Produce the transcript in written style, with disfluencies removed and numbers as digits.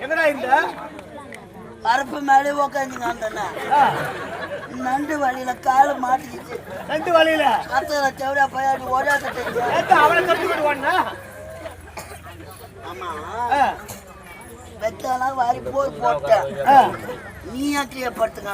என்னடா இந்த பரப்பு மேலே உக்காந்துங்க நண்டு வழியில காலை மாட்டிக்கிச்சு. நண்டு வழியில கத்துற செவடா பையாடி ஓடாத அவனை கட்டுக்கிடுவான்னா. ஆமா வெத்தெல்லாம் வாரி போய் போட்டேன். நீ ஏற்றிய படுத்துக்க